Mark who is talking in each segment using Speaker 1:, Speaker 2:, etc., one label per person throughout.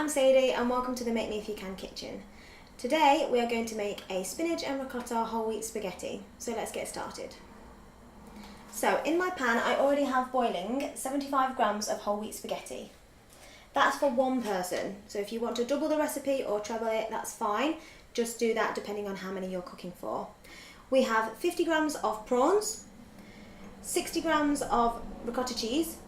Speaker 1: I'm Sadie and welcome to the Make Me If You Can kitchen. Today we are going to make a spinach and ricotta whole wheat spaghetti, so let's get started. So in my pan I already have boiling 75 grams of whole wheat spaghetti. That's for one person, so if you want to double the recipe or treble it, that's fine. Just do that depending on how many you're cooking for. We have 50 grams of prawns, 60 grams of ricotta cheese,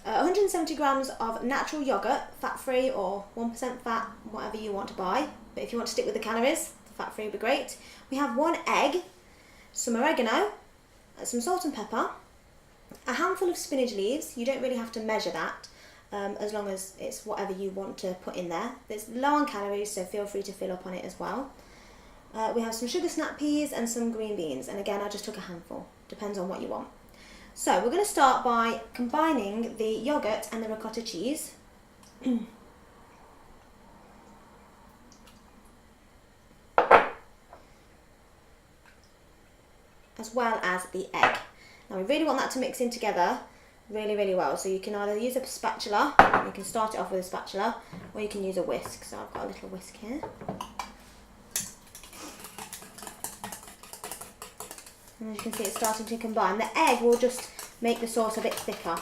Speaker 1: 170 grams of natural yogurt, fat-free or 1% fat, whatever you want to buy. But if you want to stick with the calories, fat-free would be great. We have 1 egg, some oregano, some salt and pepper, a handful of spinach leaves. You don't really have to measure that, as long as it's whatever you want to put in there. It's low on calories, so feel free to fill up on it as well. We have some sugar snap peas and some green beans, and again I just took a handful, depends on what you want. So we're going to start by combining the yogurt and the ricotta cheese. As well as the egg. Now we really want that to mix in together really well, so you can either use a spatula, you can start it off with a spatula, or you can use a whisk. So I've got a little whisk here. And as you can see, it's starting to combine. The egg will just make the sauce a bit thicker.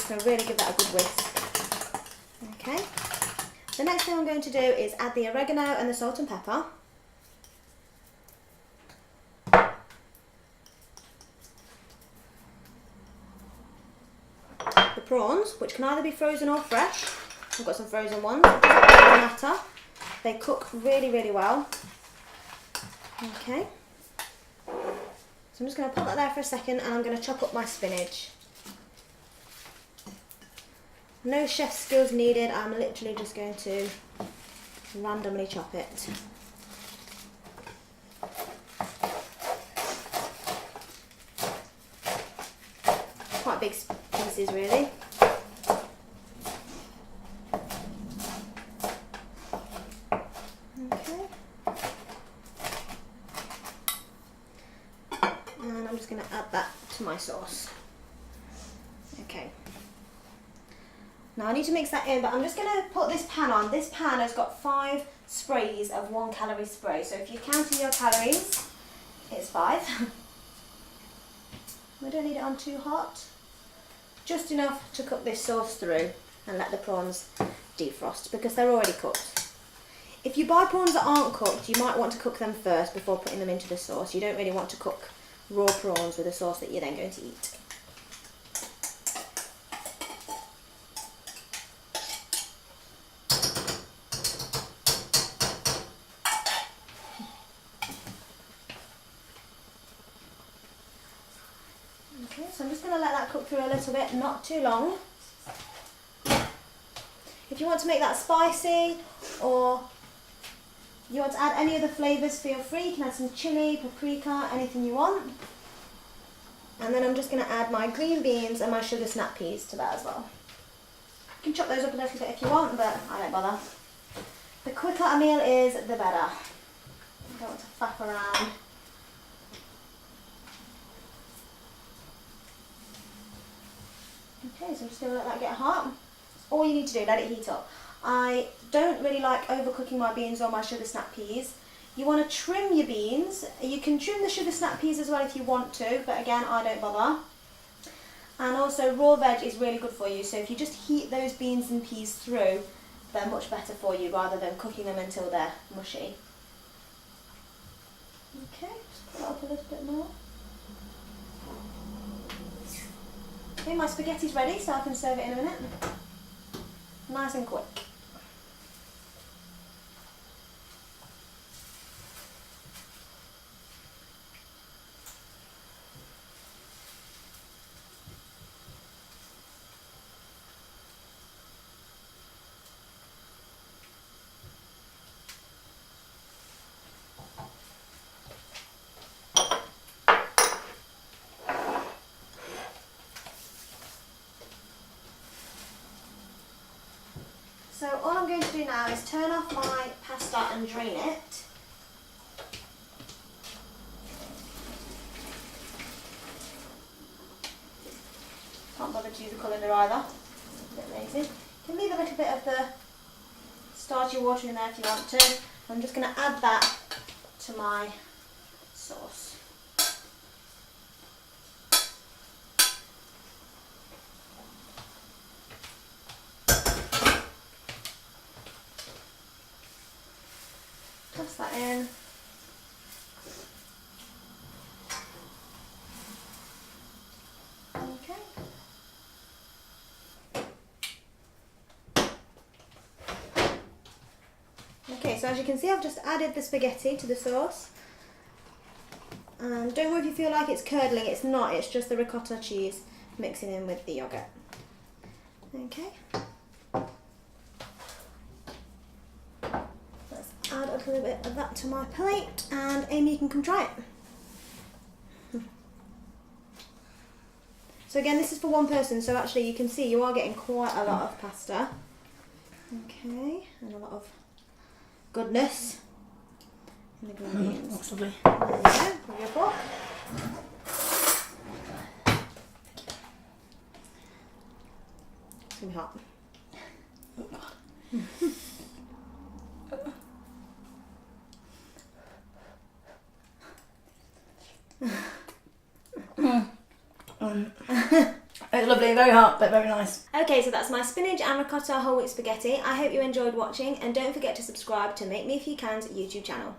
Speaker 1: So really give that a good whisk. Okay. The next thing I'm going to do is add the oregano and the salt and pepper. The prawns, which can either be frozen or fresh. I've got some frozen ones. It doesn't really matter. They cook really well. Okay, so I'm just going to put that there for a second and I'm going to chop up my spinach. No chef skills needed, I'm literally just going to randomly chop it. Quite big pieces really. And I'm just going to add that to my sauce. Okay. Now I need to mix that in, but I'm just going to put this pan on. This pan has got 5 sprays of 1 calorie spray. So if you're counting your calories, it's 5. We don't need it on too hot. Just enough to cook this sauce through and let the prawns defrost because they're already cooked. If you buy prawns that aren't cooked, you might want to cook them first before putting them into the sauce. You don't really want to cook raw prawns with a sauce that you're then going to eat. Okay, so I'm just going to let that cook through a little bit, not too long. If you want to make that spicy or you want to add any other flavours, feel free. You can add some chilli, paprika, anything you want. And then I'm just going to add my green beans and my sugar snap peas to that as well. You can chop those up a little bit if you want, but I don't bother. The quicker a meal is, the better. You don't want to faff around. Okay, so I'm just going to let that get hot. All you need to do, let it heat up. I don't really like overcooking my beans or my sugar snap peas. You want to trim your beans. You can trim the sugar snap peas as well if you want to, but again, I don't bother. And also raw veg is really good for you, so if you just heat those beans and peas through, they're much better for you rather than cooking them until they're mushy. Okay, just put that up a little bit more. Okay, my spaghetti's ready, so I can serve it in a minute. Nice and quick. So all I'm going to do now is turn off my pasta and drain it. Can't bother to use a colander either, a bit lazy. little bit of the starchy water in there if you want to. I'm just going to add that to my sauce. Toss that in. Okay. Okay, so as you can see, I've just added the spaghetti to the sauce. And don't worry if you feel like it's curdling, it's not, it's just the ricotta cheese mixing in with the yogurt. Okay. Let's add a little bit of that to my plate, and Amy, you can come try it. So again, this is for one person, so actually you can see you are getting quite a lot of pasta. Okay, and a lot of goodness in the green beans.
Speaker 2: Looks lovely.
Speaker 1: There you go, with your fork. It's going to be hot.
Speaker 2: It's lovely, very hot, but very nice.
Speaker 1: Okay, so that's my spinach and ricotta whole wheat spaghetti. I hope you enjoyed watching, and don't forget to subscribe to Make Me If You Can's YouTube channel.